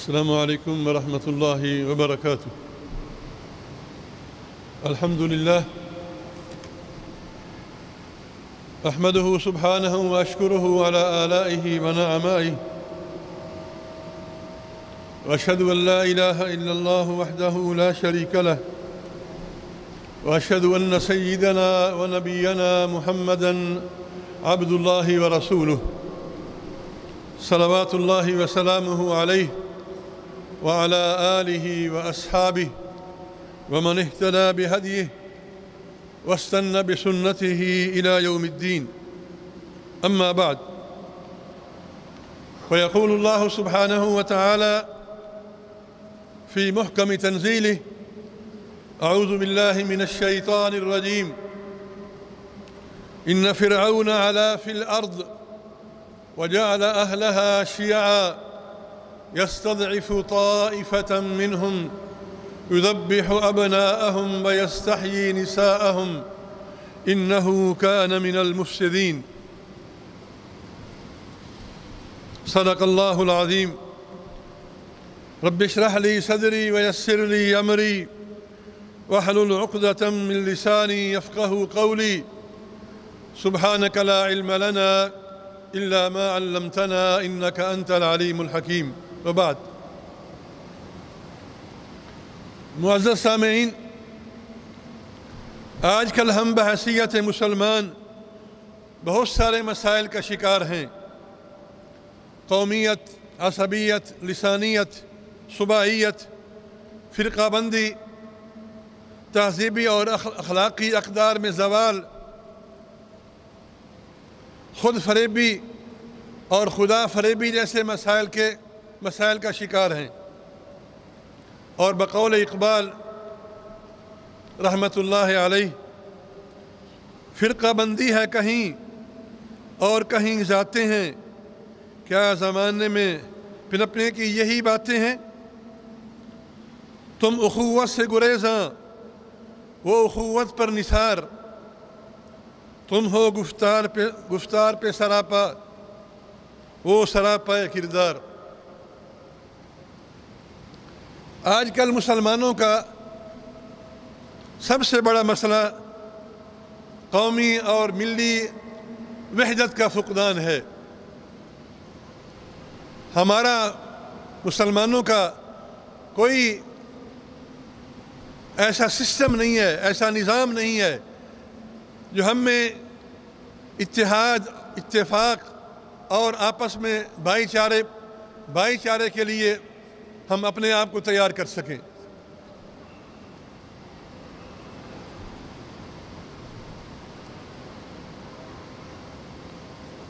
السلام عليكم ورحمة الله وبركاته. الحمد لله أحمده سبحانه وأشكره على آلائه ونعمائه، وأشهد أن لا إله إلا الله وحده لا شريك له، وأشهد أن سيدنا ونبينا محمدًا عبد الله ورسوله، صلوات الله وسلامه عليه وعلى آله وأصحابه ومن اهتدى بهديه واستنى بسنته إلى يوم الدين. أما بعد، ويقول الله سبحانه وتعالى في محكم تنزيله: أعوذ بالله من الشيطان الرجيم، إن فرعون علا في الأرض وجعل أهلها شيعا يستضعف طائفة منهم يذبح أبناءهم ويستحيي نساءهم إنه كان من المفسدين. صدق الله العظيم. رب اشرح لي صدري ويسر لي أمري واحلل عقدة من لساني يفقه قولي. سبحانك لا علم لنا إلا ما علمتنا إنك أنت العليم الحكيم. وبعد، معزز سامعین، آج کل ہم بحیثیت مسلمان بہت سارے مسائل کا شکار ہیں: قومیت، عصبیت، لسانیت، صوبائیت، فرقہ بندی، تہذیبی اور اخلاقی اقدار میں زوال، خود فریبی اور خدا فریبی جیسے مسائل کا شکار ہیں، اور بقول اقبال رحمۃ اللہ علیہ، فرقہ بندی ہے کہیں اور کہیں ذاتیں ہیں، کیا زمانے میں پنپنے کی یہی باتیں ہیں؟ تم اخوت سے گریزاں، وہ اخوت پر نثار، تم ہو گفتار پہ سراپا، وہ سراپا کردار۔ آج کل مسلمانوں کا سب سے بڑا مسئلہ قومی اور ملی وحدت کا فقدان ہے۔ ہمارا مسلمانوں کا کوئی ایسا سسٹم نہیں ہے، ایسا نظام نہیں ہے جو ہم میں اتحاد، اتفاق اور آپس میں بھائی چارے کے لیے ہم اپنے آپ کو تیار کر سکیں۔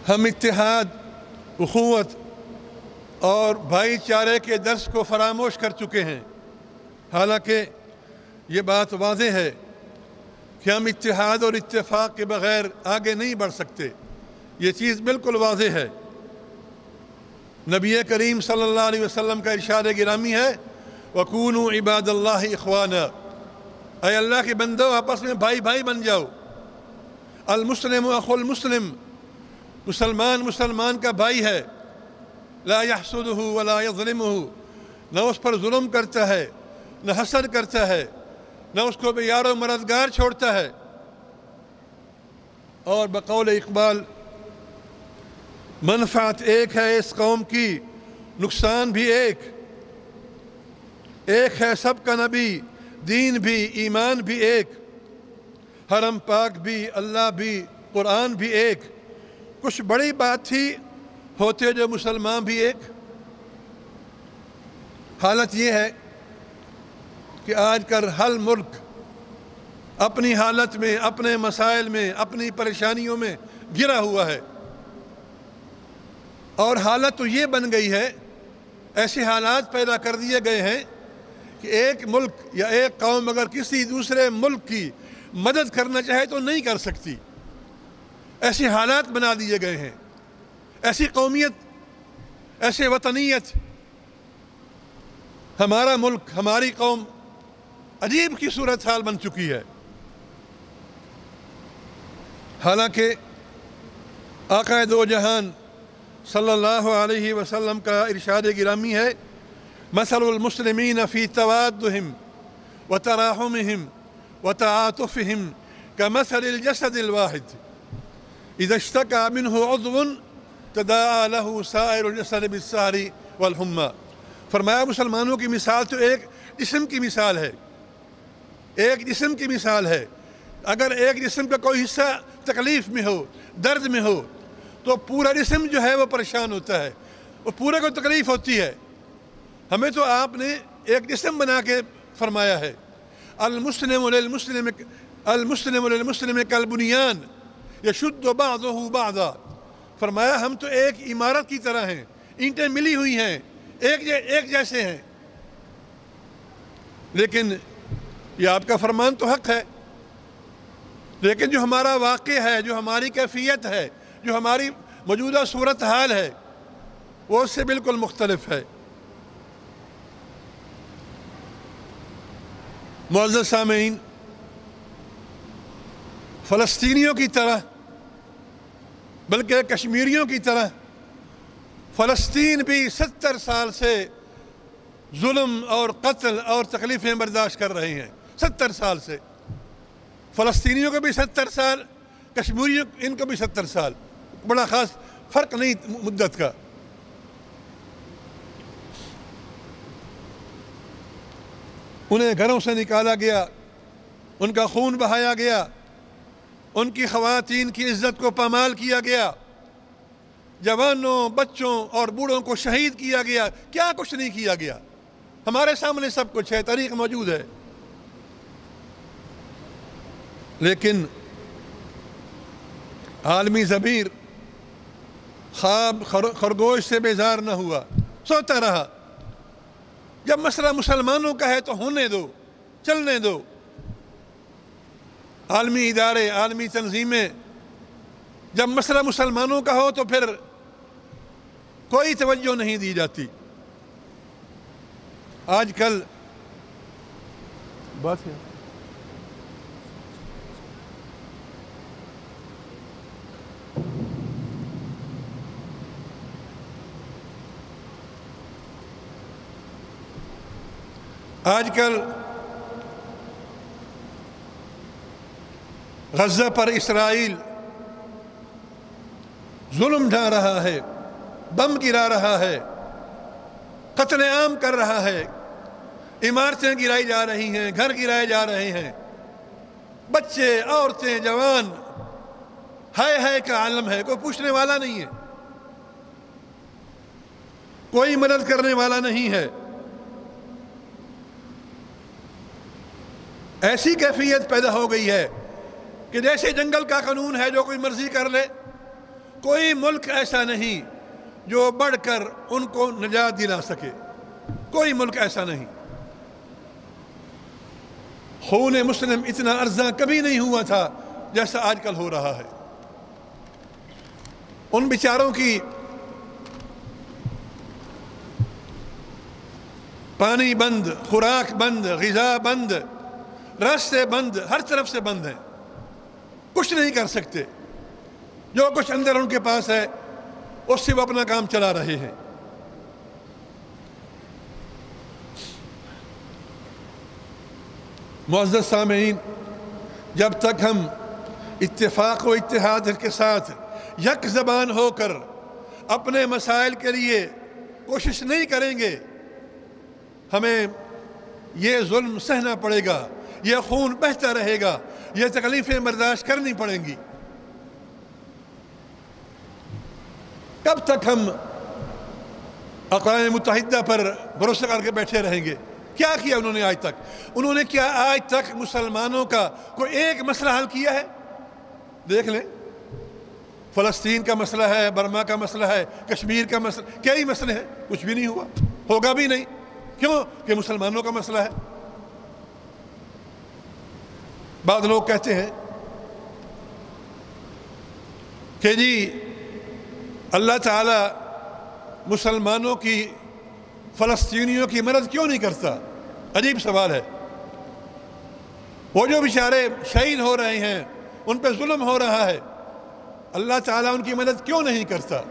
ہم اتحاد، اخوت اور بھائی چارے کے درس کو فراموش کر چکے ہیں، حالانکہ یہ بات واضح ہے کہ ہم اتحاد اور اتفاق کے بغیر آگے نہیں بڑھ سکتے۔ یہ چیز بالکل واضح ہے۔ نبی کریم صلی اللہ علیہ وسلم کا ارشاد گرامی ہے: وَكُونُوا عِبَادَ اللَّهِ إِخْوَانًا، اے اللہ کے بندو آپس میں بھائی بن جاؤ۔ المسلم اخو المسلم، مسلمان کا بھائی ہے۔ لا يحسده ولا يظلمه، نہ اس پر ظلم کرتا ہے، نہ حسد کرتا ہے، نہ اس کو بے یار و مددگار چھوڑتا ہے۔ اور بقول اقبال، منفعت ایک ہے اس قوم کی، نقصان بھی ایک ہے سب کا نبی، دین بھی ایمان بھی ایک، حرم پاک بھی اللہ بھی قرآن بھی ایک، کچھ بڑی بات تھی ہوتے جو مسلمان بھی ایک۔ حالت یہ ہے کہ آج کل ہر ملک اپنی حالت میں، اپنے مسائل میں، اپنی پریشانیوں میں گھرا ہوا ہے، اور حالت تو یہ بن گئی ہے، ایسے حالات پیدا کر دیے گئے ہیں کہ ایک ملک یا ایک قوم اگر کسی دوسرے ملک کی مدد کرنا چاہے تو نہیں کر سکتی۔ ایسے حالات بنا دیے گئے ہیں، ایسی قومیت، ایسے وطنیت، ہمارا ملک، ہماری قوم عجیب کی صورتحال بن چکی ہے۔ حالانکہ آقا دو جہان صلی اللہ علیہ وسلم کا ارشاد گرامی ہے: مثل المسلمین فی توادہم وتراحمہم وتعاطفہم کمثل الجسد الواحد اذا اشتکى منہ عضو تداعى له سائر الجسد بالسہر والحمى۔ فرمایا مسلمانوں کی مثال تو ایک جسم کی مثال ہے، ایک جسم کی مثال ہے۔ اگر ایک جسم کا کوئی حصہ تکلیف میں ہو، درد میں ہو، تو پورا جسم جو ہے وہ پریشان ہوتا ہے اور پورے کو تکلیف ہوتی ہے۔ ہمیں تو آپ نے ایک جسم بنا کے فرمایا ہے، المسلم للمسلم کالبنیان یشد بعضہ بعضا۔ فرمایا ہم تو ایک عمارت کی طرح ہیں، اینٹیں ملی ہوئی ہیں، ایک جیسے ہیں۔ لیکن یہ آپ کا فرمان تو حق ہے، لیکن جو ہمارا واقع ہے، جو ہماری کیفیت ہے، جو ہماری موجودہ صورتحال ہے، وہ اس سے بالکل مختلف ہے۔ معزز سامعین، فلسطینیوں کی طرح بلکہ کشمیریوں کی طرح فلسطین بھی 70 سال سے ظلم اور قتل اور تکلیفیں برداشت کر رہے ہیں۔ 70 سال سے فلسطینیوں کو بھی 70 سال، کشمیریوں ان کو بھی 70 سال، بڑا خاص فرق نہیں مدت کا۔ انہیں گھروں سے نکالا گیا، ان کا خون بہایا گیا، ان کی خواتین کی عزت کو پامال کیا گیا، جوانوں، بچوں اور بوڑھوں کو شہید کیا گیا۔ کیا کچھ نہیں کیا گیا، ہمارے سامنے سب کچھ ہے، تاریخ موجود ہے۔ لیکن عالمی ضمیر خواب خرگوش سے بیزار نہ ہوا، سوتا رہا۔ جب مسئلہ مسلمانوں کا ہے تو ہونے دو، چلنے دو۔ عالمی ادارے، عالمی تنظیمیں، جب مسئلہ مسلمانوں کا ہو تو پھر کوئی توجہ نہیں دی جاتی۔ آج کل بات ہے آج کل غزہ پر اسرائیل ظلم ڈھا رہا ہے، بم گرا رہا ہے، قتل عام کر رہا ہے، عمارتیں گرائی جا رہی ہیں، گھر گرائے جا رہے ہیں، بچے، عورتیں، جوان، ہائے کا عالم ہے۔ کوئی پوچھنے والا نہیں ہے، کوئی مدد کرنے والا نہیں ہے۔ ایسی کیفیت پیدا ہو گئی ہے کہ جیسے جنگل کا قانون ہے، جو کوئی مرضی کر لے۔ کوئی ملک ایسا نہیں جو بڑھ کر ان کو نجات دلا سکے، کوئی ملک ایسا نہیں۔ خون مسلم اتنا ارزاں کبھی نہیں ہوا تھا جیسا آج کل ہو رہا ہے۔ ان بیچاروں کی پانی بند، خوراک بند، غذا بند، راستے بند، ہر طرف سے بند ہیں، کچھ نہیں کر سکتے۔ جو کچھ اندر ان کے پاس ہے اس سے وہ اپنا کام چلا رہے ہیں۔ معزز سامعین، جب تک ہم اتفاق و اتحاد کے ساتھ یک زبان ہو کر اپنے مسائل کے لیے کوشش نہیں کریں گے، ہمیں یہ ظلم سہنا پڑے گا، یہ خون بہتا رہے گا، یہ تکلیفیں برداشت کرنی پڑیں گی۔ کب تک ہم اقوام متحدہ پر بھروسہ کر کے بیٹھے رہیں گے؟ کیا کیا انہوں نے آج تک؟ انہوں نے کیا آج تک مسلمانوں کا کوئی ایک مسئلہ حل کیا ہے؟ دیکھ لیں، فلسطین کا مسئلہ ہے، برما کا مسئلہ ہے، کشمیر کا مسئلہ، کئی مسئلے ہیں، کچھ بھی نہیں ہوا، ہوگا بھی نہیں۔ کیوں؟ کہ مسلمانوں کا مسئلہ ہے۔ بعض لوگ کہتے ہیں کہ جی اللہ تعالیٰ مسلمانوں کی، فلسطینیوں کی مدد کیوں نہیں کرتا؟ عجیب سوال ہے۔ وہ جو بیچارے شہید ہو رہے ہیں، ان پہ ظلم ہو رہا ہے، اللہ تعالیٰ ان کی مدد کیوں نہیں کرتا؟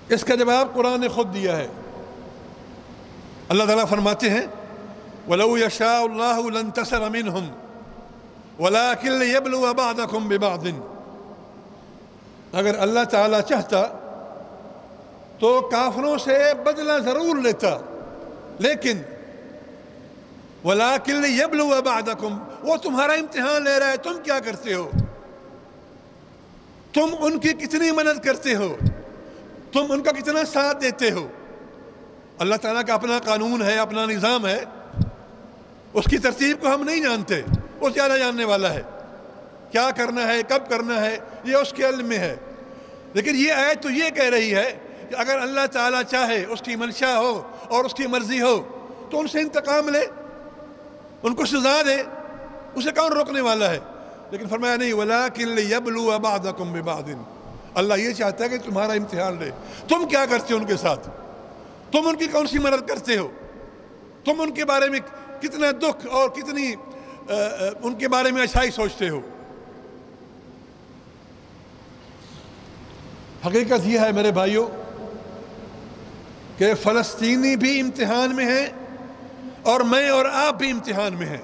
اس کا جواب قرآن نے خود دیا ہے۔ اللہ تعالیٰ فرماتے ہیں وَلَوْ يَشَاءُ اللَّهُ لَانتَصَرَ مِنْهُمْ وَلَكِنْ لِيَبْلُوَ بَعْضَكُمْ بِبَعْضٍ، اگر اللہ تعالیٰ چاہتا تو کافروں سے بدلہ ضرور لیتا، لیکن وَلَكِنْ لِيَبْلُوَ بَعْضَكُمْ، وہ تمہارا امتحان لے رہا ہے، تم کیا کرتے ہو، تم ان کی کتنی مدد کرتے ہو، تم ان کا کتنا ساتھ دیتے ہو۔ اللہ تعالیٰ کا اپنا قانون ہے، اپنا نظام ہے، اس کی ترتیب کو ہم نہیں جانتے، وہ زیادہ جاننے والا ہے، کیا کرنا ہے، کب کرنا ہے، یہ اس کے علم میں ہے۔ لیکن یہ آیت تو یہ کہہ رہی ہے کہ اگر اللہ تعالیٰ چاہے، اس کی منشا ہو اور اس کی مرضی ہو تو ان سے انتقام لے، ان کو سزا دے، اسے کون روکنے والا ہے؟ لیکن فرمایا نہیں وَلَكِنْ لِيَبْلُوَ بَعْضَكُمْ بِبَعْضٍ، اللہ یہ چاہتا ہے کہ تمہارا امتحان لے، تم کیا کرتے ہو ان کے ساتھ، تم ان کی کون سی مدد کرتے ہو، تم ان کے بارے میں کتنا دکھ اور کتنی ان کے بارے میں اچھائی سوچتے ہو۔ حقیقت یہ ہے میرے بھائیوں کہ فلسطینی بھی امتحان میں ہیں اور میں اور آپ بھی امتحان میں ہیں،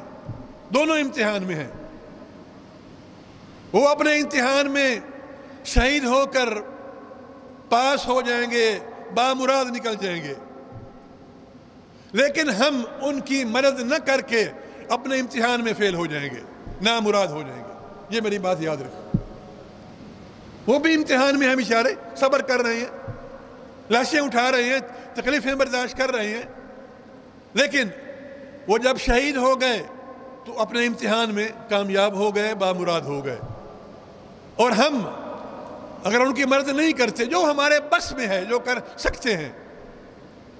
دونوں امتحان میں ہیں۔ وہ اپنے امتحان میں شہید ہو کر پاس ہو جائیں گے، بامراد نکل جائیں گے، لیکن ہم ان کی مدد نہ کر کے اپنے امتحان میں فیل ہو جائیں گے، نامراد ہو جائیں گے۔ یہ میری بات یاد رکھو، وہ بھی امتحان میں ہیں بیچارے، صبر کر رہے ہیں، لاشیں اٹھا رہے ہیں، تکلیفیں برداشت کر رہے ہیں، لیکن وہ جب شہید ہو گئے تو اپنے امتحان میں کامیاب ہو گئے، بامراد ہو گئے۔ اور ہم اگر ان کی مدد نہیں کرتے، جو ہمارے بس میں ہے، جو کر سکتے ہیں،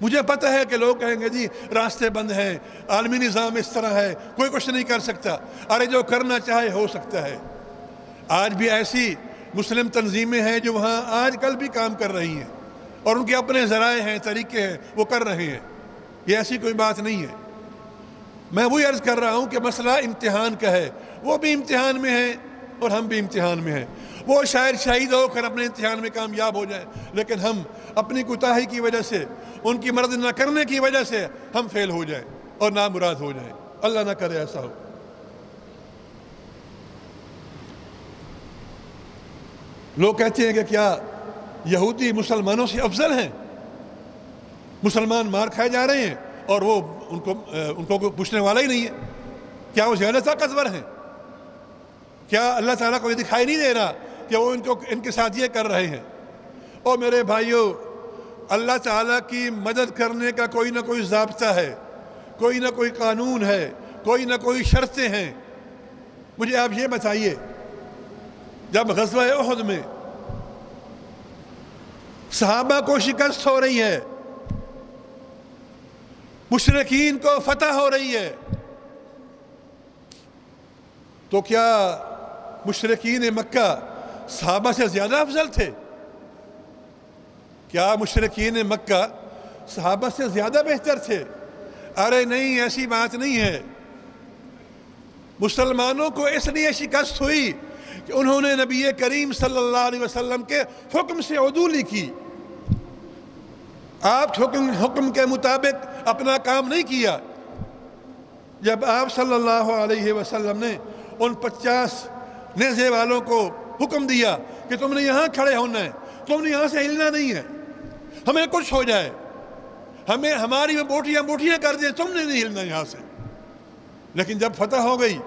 مجھے پتہ ہے کہ لوگ کہیں گے جی راستے بند ہیں، عالمی نظام اس طرح ہے، کوئی کچھ نہیں کر سکتا، ارے جو کرنا چاہے ہو سکتا ہے۔ آج بھی ایسی مسلم تنظیمیں ہیں جو وہاں آج کل بھی کام کر رہی ہیں، اور ان کے اپنے ذرائع ہیں، طریقے ہیں، وہ کر رہے ہیں، یہ ایسی کوئی بات نہیں ہے۔ میں وہی عرض کر رہا ہوں کہ مسئلہ امتحان کا ہے، وہ بھی امتحان میں ہیں اور ہم بھی امتحان میں ہیں۔ وہ شاید شہید ہو کر اپنے امتحان میں کامیاب ہو جائیں، لیکن ہم اپنی کوتاہی کی وجہ سے، ان کی مدد نہ کرنے کی وجہ سے ہم فیل ہو جائیں اور نامراد ہو جائیں۔ اللہ نہ کرے ایسا ہو۔ لوگ کہتے ہیں کہ کیا یہودی مسلمانوں سے افضل ہیں؟ مسلمان مار کھائے جا رہے ہیں اور وہ ان کو پوچھنے والا ہی نہیں ہے، کیا وہ زیادہ طاقتور ہیں؟ کیا اللہ تعالیٰ کو یہ دکھائی نہیں دے رہا کہ وہ ان کے ساتھ یہ کر رہے ہیں؟ اور میرے بھائیوں، اللہ تعالیٰ کی مدد کرنے کا کوئی نہ کوئی ضابطہ ہے، کوئی نہ کوئی قانون ہے، کوئی نہ کوئی شرطیں ہیں۔ مجھے آپ یہ بتائیے، جب غزوہ احد میں صحابہ کو شکست ہو رہی ہے، مشرکین کو فتح ہو رہی ہے، تو کیا مشرکین مکہ صحابہ سے زیادہ افضل تھے؟ کیا مشرکین مکہ صحابہ سے زیادہ بہتر تھے؟ ارے نہیں، ایسی بات نہیں ہے۔ مسلمانوں کو اس لیے شکست ہوئی کہ انہوں نے نبی کریم صلی اللہ علیہ وسلم کے حکم سے عدولی کی۔ آپ حکم کے مطابق اپنا کام نہیں کیا۔ جب آپ صلی اللہ علیہ وسلم نے ان 50 نیزے والوں کو حکم دیا کہ تم نے یہاں کھڑے ہونا ہے، تم نے یہاں سے ہلنا نہیں ہے، ہمیں کچھ ہو جائے، ہمیں ہماری بوٹیاں کر دیں، تم نے نہیں ہلنا یہاں سے۔ لیکن جب فتح ہو گئی،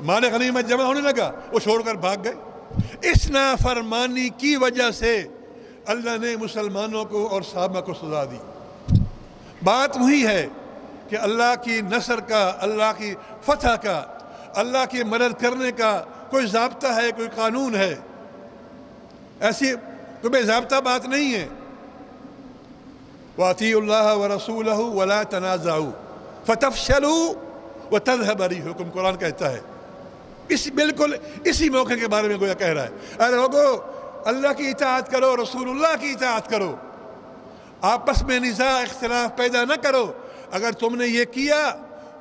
مال غنیمت جمع ہونے لگا، وہ چھوڑ کر بھاگ گئے۔ اس نافرمانی کی وجہ سے اللہ نے مسلمانوں کو اور صحابہ کو سزا دی۔ بات وہی ہے کہ اللہ کی نصر کا، اللہ کی فتح کا، اللہ کی مدد کرنے کا کوئی ضابطہ ہے، کوئی قانون ہے، ایسی کوئی بے ضابطہ بات نہیں ہے۔ وَأَطِيعُوا اللَّهَ وَرَسُولَهُ وَلَا تَنَازَعُوا فَتَفْشَلُوا وَتَذْهَبَ رِيحُكُمْ، قرآن کہتا ہے۔ بالکل اسی موقع کے بارے میں گویا کہہ رہا ہے، ارے لوگو اللہ کی اطاعت کرو، رسول اللہ کی اطاعت کرو، آپس میں نزاع اختلاف پیدا نہ کرو۔ اگر تم نے یہ کیا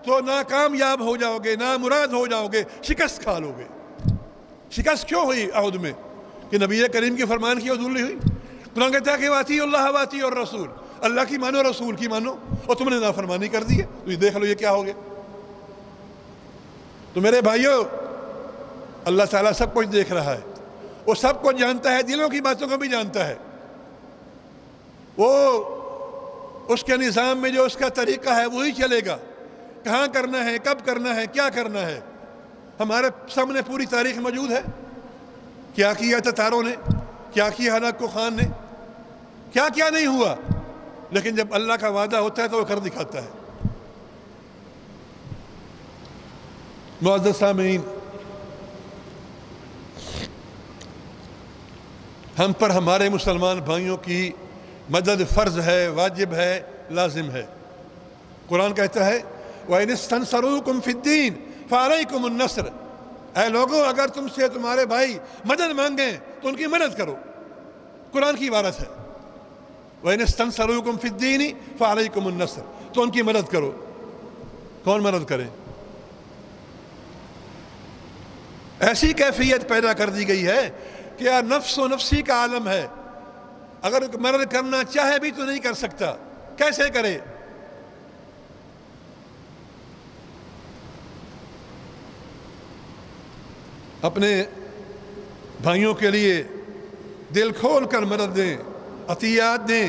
تو ناکامیاب ہو جاؤ گے، نامراد ہو جاؤ گے، شکست کھا لو گے۔ شکست کیوں ہوئی احد میں؟ کہ نبی کریم کے فرمان کی عدولی ہوئی۔ قرآن کہتا ہے کہ واطیعوا اللہ واطیعوا الرسول، اللہ کی مانو رسول کی مانو، اور تم نے نافرمانی کر دی ہے، تو یہ دیکھ لو یہ کیا ہو گیا۔ تو میرے بھائیو، اللہ تعالیٰ سب کچھ دیکھ رہا ہے، وہ سب کچھ جانتا ہے، دلوں کی باتوں کو بھی جانتا ہے، وہ اس کے نظام میں جو اس کا طریقہ ہے وہی چلے گا، کہاں کرنا ہے، کب کرنا ہے، کیا کرنا ہے۔ ہمارے سامنے پوری تاریخ موجود ہے، کیا کیا تتاروں نے، کیا کیا ہلاکو خان نے، کیا کیا نہیں ہوا، لیکن جب اللہ کا وعدہ ہوتا ہے تو وہ کر دکھاتا ہے۔ معزز سامعین، ہم پر ہمارے مسلمان بھائیوں کی مدد فرض ہے، واجب ہے، لازم ہے۔ قرآن کہتا ہے وَإِنِ اسْتَنْصَرُوكُمْ فِي الدِّينِ فَعَلَيْكُمُ النَّصْرُ، اے لوگوں اگر تم سے تمہارے بھائی مدد مانگیں تو ان کی مدد کرو۔ قرآن کی عبارت ہے وَإِنِ اسْتَنْصَرُوكُمْ فِي الدِّينِ فَعَلَيْكُمُ النَّصْرُ، تو ان کی مدد کرو۔ کون مدد کرے؟ ایسی کیفیت پیدا کر دی گئی ہے کہ یار نفس و نفسی کا عالم ہے، اگر مدد کرنا چاہے بھی تو نہیں کر سکتا، کیسے کرے؟ اپنے بھائیوں کے لیے دل کھول کر مدد دیں، عطیات دیں۔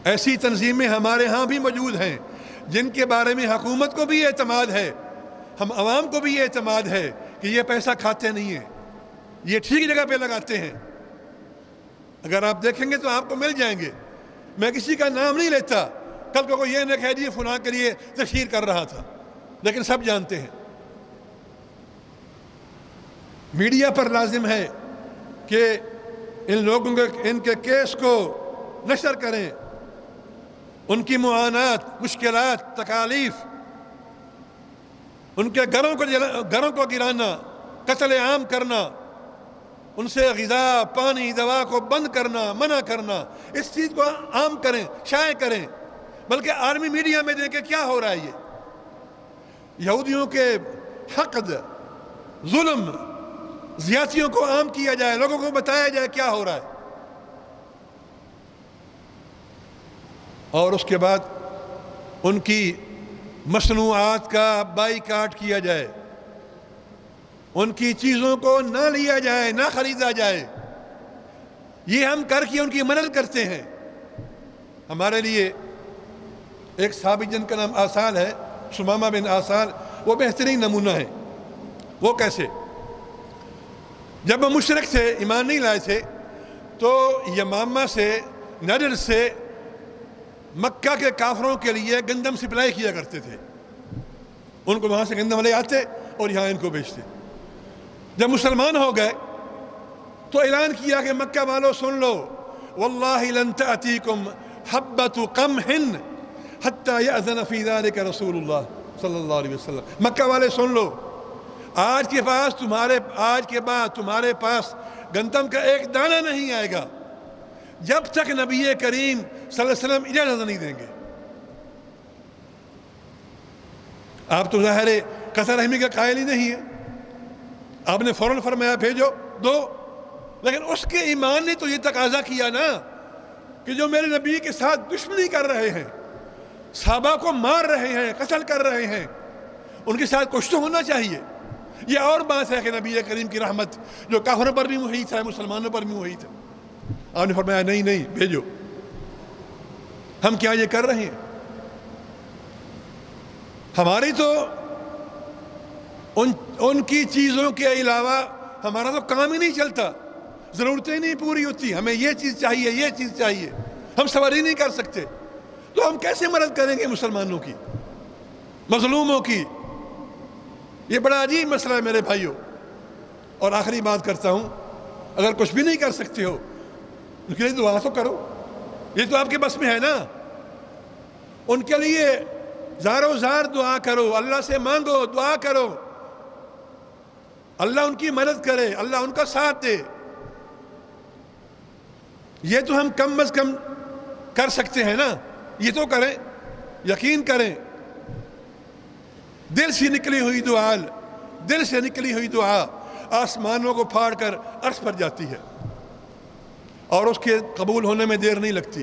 ایسی تنظیمیں ہمارے ہاں بھی موجود ہیں جن کے بارے میں حکومت کو بھی اعتماد ہے، ہم عوام کو بھی اعتماد ہے کہ یہ پیسہ کھاتے نہیں ہیں، یہ ٹھیک جگہ پہ لگاتے ہیں۔ اگر آپ دیکھیں گے تو آپ کو مل جائیں گے، میں کسی کا نام نہیں لیتا، کل کو یہ نہ کہہ دیے فلاں کے لیے تشہیر کر رہا تھا، لیکن سب جانتے ہیں۔ میڈیا پر لازم ہے کہ ان لوگوں کے ان کے کیس کو نشر کریں، ان کی معانات، مشکلات، تکالیف، ان کے گھروں کو گرانا، قتل عام کرنا، ان سے غذا، پانی، دوا کو بند کرنا، منع کرنا، اس چیز کو عام کریں، شائع کریں، بلکہ عالمی میڈیا میں دیکھیں کیا ہو رہا ہے۔ یہ یہودیوں کے حقد، ظلم، زیادتیوں کو عام کیا جائے، لوگوں کو بتایا جائے کیا ہو رہا ہے، اور اس کے بعد ان کی مصنوعات کا بائیکاٹ کیا جائے، ان کی چیزوں کو نہ لیا جائے، نہ خریدا جائے۔ یہ ہم کر کے ان کی مدد کرتے ہیں۔ ہمارے لیے ایک صحابی جن کا نام آسال ہے، سمامہ بن آسال، وہ بہترین نمونہ ہے۔ وہ کیسے؟ جب وہ مشرک تھے، ایمان نہیں لائے تھے، تو یمامہ سے، نجد سے مکہ کے کافروں کے لیے گندم سپلائی کیا کرتے تھے۔ ان کو وہاں سے گندم لے آتے اور یہاں ان کو بیچتے۔ جب مسلمان ہو گئے تو اعلان کیا کہ مکہ والوں سن لو، واللہ لن تأتیکم حبۃ قمح حتی یأذن فی ذلک رسول اللہ صلی اللہ علیہ وسلم۔ مکہ والے سن لو، آج کے بعد تمہارے پاس گندم کا ایک دانہ نہیں آئے گا جب تک نبی کریم صلی اللہ علیہ وسلم اجازت نہیں دیں گے۔ آپ تو ظاہر قطع رحمی کا قائل ہی نہیں ہے، آپ نے فوراً فرمایا بھیجو دو، لیکن اس کے ایمان نے تو یہ تقاضا کیا نا کہ جو میرے نبی کے ساتھ دشمنی کر رہے ہیں، صحابہ کو مار رہے ہیں، قتل کر رہے ہیں، ان کے ساتھ کچھ تو ہونا چاہیے۔ یہ اور بات ہے کہ نبی کریم کی رحمت جو کافروں پر بھی محیط ہے، مسلمانوں پر بھی محیط ہے۔ آپ نے فرمایا نہیں بھیجو۔ ہم کیا یہ کر رہے ہیں؟ ہماری تو ان کی چیزوں کے علاوہ ہمارا تو کام ہی نہیں چلتا، ضرورتیں نہیں پوری ہوتی، ہمیں یہ چیز چاہیے، یہ چیز چاہیے، ہم صبر ہی نہیں کر سکتے، تو ہم کیسے مدد کریں گے مسلمانوں کی، مظلوموں کی؟ یہ بڑا عجیب مسئلہ ہے میرے بھائیوں۔ اور آخری بات کرتا ہوں، اگر کچھ بھی نہیں کر سکتے ہو ان کے لیے دعا تو کرو، یہ تو آپ کے بس میں ہے نا۔ ان کے لیے زارو زار دعا کرو، اللہ سے مانگو، دعا کرو، اللہ ان کی مدد کرے، اللہ ان کا ساتھ دے۔ یہ تو ہم کم از کم کر سکتے ہیں نا، یہ تو کریں، یقین کریں۔ دل سے نکلی ہوئی دعا، دل سے نکلی ہوئی دعا آسمانوں کو پھاڑ کر عرش پر جاتی ہے، اور اس کے قبول ہونے میں دیر نہیں لگتی۔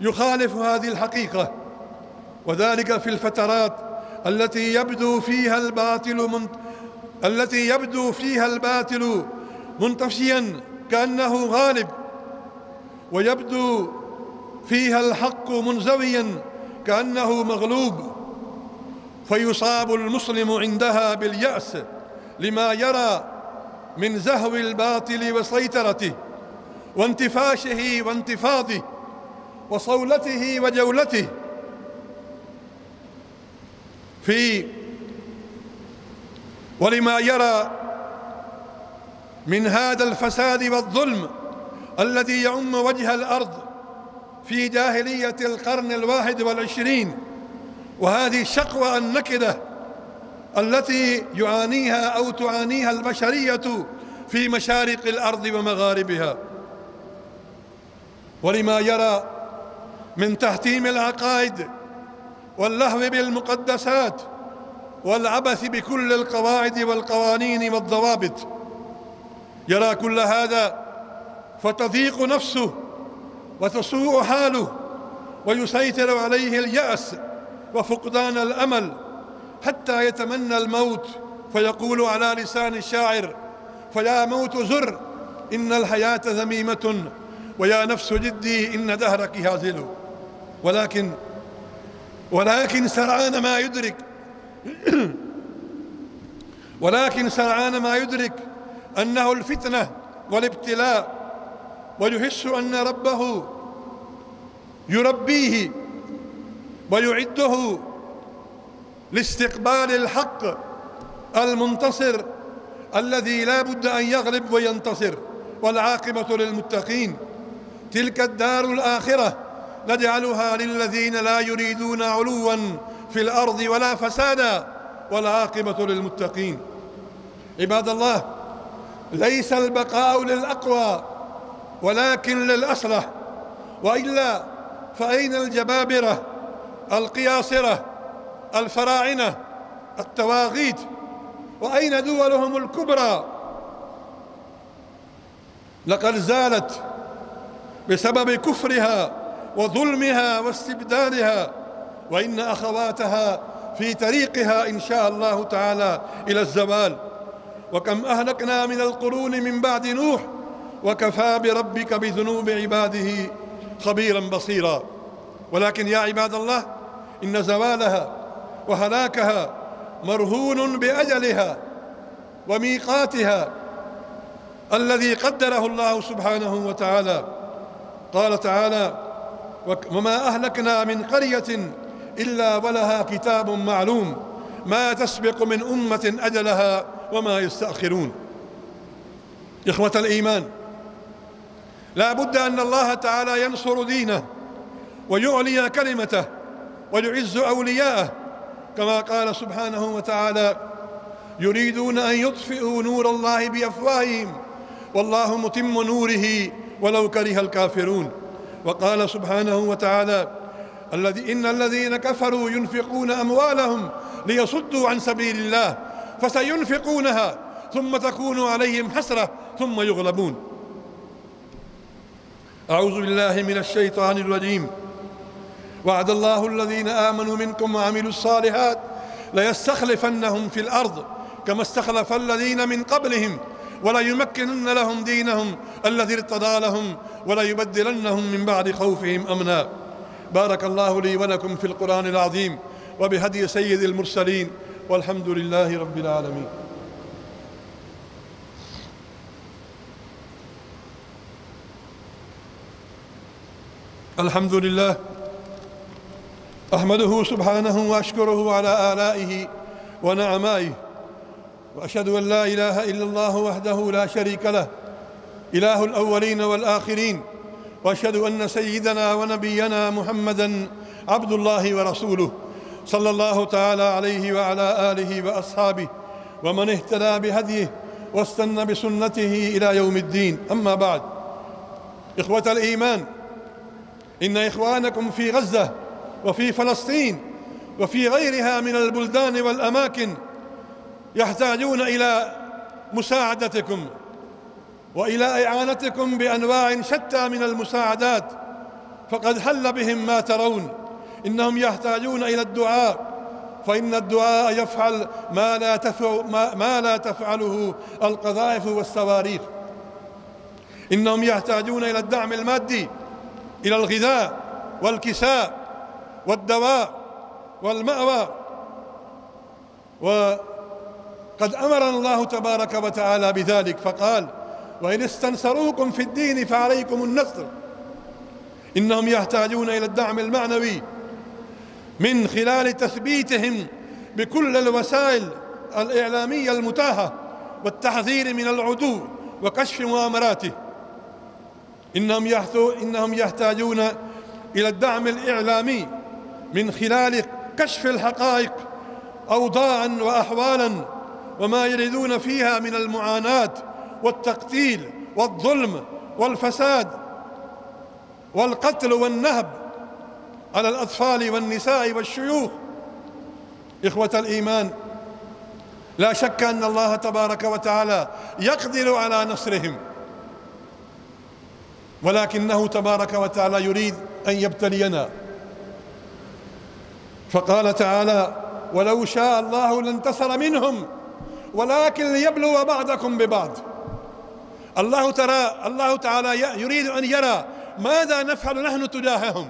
يخالف هذه الحقيقة وذلك في الفترات التي يبدو فيها الباطل منتفيا كأنه غالب ويبدو فيها الحق منزويا كأنه مغلوب فيصاب المسلم عندها باليأس لما يرى من زهو الباطل وسيطرته وانتفاشه وانتفاضه وصولته وجولته ولما يرى من هذا الفساد والظلم الذي يعم وجه الأرض في جاهلية القرن 21، وهذه الشقوة النكدة التي يعانيها أو تعانيها البشرية في مشارق الأرض ومغاربها، ولما يرى من تحتيم العقائد واللهو بالمقدسات والعبث بكل القواعد والقوانين والضوابط. يرى كل هذا فتضيق نفسه وتسوء حاله ويسيطر عليه اليأس وفقدان الأمل حتى يتمنى الموت، فيقول على لسان الشاعر: فيا موت زر إن الحياة ذميمة، ويا نفس جدي إن دهرك هازل. ولكن سرعان ما يدرك أنه الفتنة والابتلاء، ويحس أن ربه يربيه ويعده لاستقبال الحق المنتصر الذي لا بد أن يغلب وينتصر، والعاقبة للمتقين. تلك الدار الآخرة نجعلها للذين لا يريدون علوا في الأرض ولا فسادا، والعاقبة للمتقين. عباد الله، ليس البقاء للأقوى ولكن للأصلح، وإلا فأين الجبابرة القياصرة الفراعنة التواغيت؟ وأين دولهم الكبرى؟ لقد زالت بسبب كفرها وظلمها واستبدادها، وإن أخواتها في طريقها إن شاء الله تعالى إلى الزوال. وكم أهلكنا من القرون من بعد نوح، وكفى بربك بذنوب عباده خبيرا بصيرا. ولكن يا عباد الله، إن زوالها وهلاكها مرهون بأجلها وميقاتها الذي قدره الله سبحانه وتعالى. قال تعالى: وما أهلكنا من قرية إلا ولها كتاب معلوم ما تسبق من أمة أجلها وما يستأخرون. إخوة الإيمان، لا بد أن الله تعالى ينصر دينه ويعلي كلمته ويعز أولياءه، كما قال سبحانه وتعالى: يريدون أن يطفئوا نور الله بأفواههم والله متم نوره ولو كره الكافرون. وقال سبحانه وتعالى: إن الذين كفروا ينفقون أموالهم ليصدوا عن سبيل الله فسينفقونها ثم تكون عليهم حسرة ثم يغلبون. أعوذ بالله من الشيطان الرجيم. وعد الله الذين آمنوا منكم وعملوا الصالحات ليستخلفنهم في الأرض كما استخلف الذين من قبلهم وليمكنن لهم دينهم الذي ارتضى لهم وليبدلنهم من بعد خوفهم أمنا. بارك الله لي ولكم في القرآن العظيم وبهدي سيد المرسلين، والحمد لله رب العالمين. الحمد لله، أحمده سبحانه وأشكره على آلائه ونعمائه، وأشهد أن لا إله إلا الله وحده لا شريك له إله الأولين والآخرين، وأشهد أن سيدنا ونبينا محمدًا عبد الله ورسوله صلى الله تعالى عليه وعلى آله وأصحابه ومن اهتدى بهديه واستنى بسنته إلى يوم الدين. أما بعد، إخوة الإيمان، إن إخوانكم في غزة وفي فلسطين وفي غيرها من البلدان والأماكن يحتاجون إلى مساعدتكم وإلى إعانتكم بأنواع شتى من المساعدات، فقد حل بهم ما ترون. إنهم يحتاجون إلى الدعاء، فإن الدعاء يفعل ما لا تفعله القذائف والصواريخ. إنهم يحتاجون إلى الدعم المادي، إلى الغذاء والكساء والدواء والمأوى. وقد أمرنا الله تبارك وتعالى بذلك فقال: وإن استنصروكم في الدين فعليكم النصر. إنهم يحتاجون إلى الدعم المعنوي من خلال تثبيتهم بكل الوسائل الإعلامية المتاحة والتحذير من العدو وكشف مؤامراته. إنهم يحتاجون إلى الدعم الإعلامي من خلال كشف الحقائق أوضاعا وأحوالا وما يريدون فيها من المعاناة والتقتيل والظلم والفساد والقتل والنهب على الأطفال والنساء والشيوخ. إخوة الإيمان، لا شك أن الله تبارك وتعالى يقدر على نصرهم، ولكنه تبارك وتعالى يريد أن يبتلينا. فقال تعالى: ولو شاء الله لانتصر منهم ولكن ليبلو بعضكم ببعض. الله تعالى يريد أن يرى ماذا نفعل نحن تجاههم،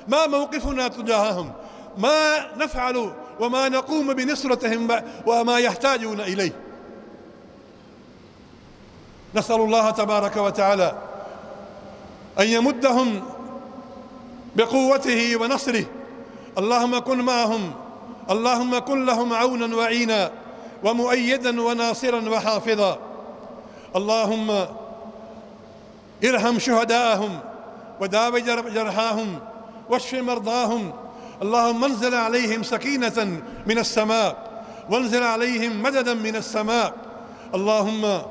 ما موقفنا تجاههم، ما نفعل وما نقوم بنصرتهم وما يحتاجون إليه. نسأل الله تبارك وتعالى أن يمدهم بقوته ونصره. اللهم كن معهم، اللهم كن لهم عونا وعينا ومؤيدا وناصرا وحافظا. اللهم ارحم شهداءهم وداوي جرحاهم واشف مرضاهم. اللهم انزل عليهم سكينة من السماء وانزل عليهم مددا من السماء. اللهم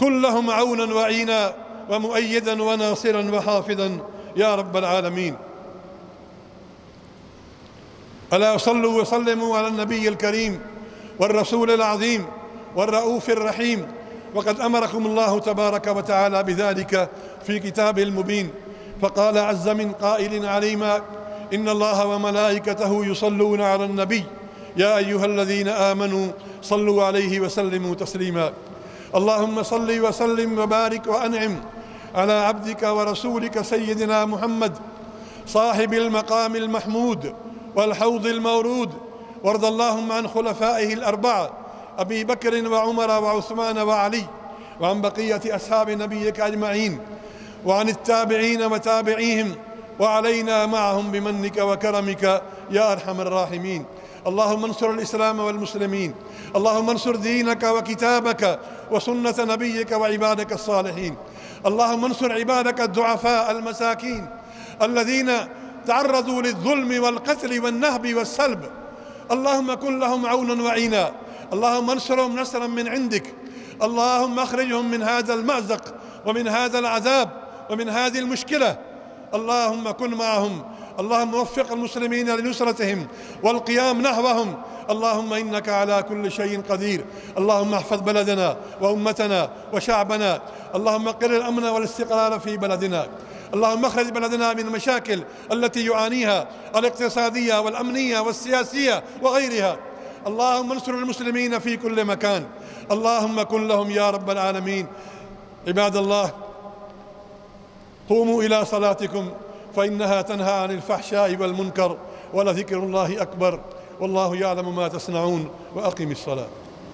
كن لهم عونا وعينا ومؤيدا وناصرا وحافظا يا رب العالمين. ألا صلوا وسلموا على النبي الكريم والرسول العظيم والرؤوف الرحيم، وقد أمركم الله تبارك وتعالى بذلك في كتابه المبين. فقال عز من قائل عليما: إن الله وملائكته يصلون على النبي يا أيها الذين آمنوا صلوا عليه وسلموا تسليما. اللهم صل وسلم وبارك وأنعم على عبدك ورسولك سيدنا محمد صاحب المقام المحمود والحوض المورود، وارض اللهم عن خلفائه الأربعة أبي بكر وعمر وعثمان وعلي، وعن بقية أصحاب نبيك أجمعين، وعن التابعين وتابعيهم، وعلينا معهم بمنك وكرمك يا أرحم الراحمين. اللهم انصر الإسلام والمسلمين، اللهم انصر دينك وكتابك وسنة نبيك وعبادك الصالحين. اللهم انصر عبادك الضعفاء المساكين الذين تعرضوا للظلم والقتل والنهب والسلب. اللهم كن لهم عونا وعينا، اللهم انصرهم نصرا من عندك. اللهم اخرجهم من هذا المأزق ومن هذا العذاب ومن هذه المشكلة. اللهم كن معهم، اللهم وفق المسلمين لنصرتهم والقيام نحوهم. اللهم إنك على كل شيء قدير. اللهم احفظ بلدنا وأمتنا وشعبنا. اللهم قر الأمن والاستقرار في بلدنا. اللهم اخرج بلدنا من المشاكل التي يعانيها الاقتصادية والأمنية والسياسية وغيرها. اللهم انصر المسلمين في كل مكان. اللهم كن لهم يا رب العالمين. عباد الله، قوموا إلى صلاتكم فإنها تنهى عن الفحشاء والمنكر، ولذكر الله أكبر، والله يعلم ما تصنعون، وأقم الصلاة.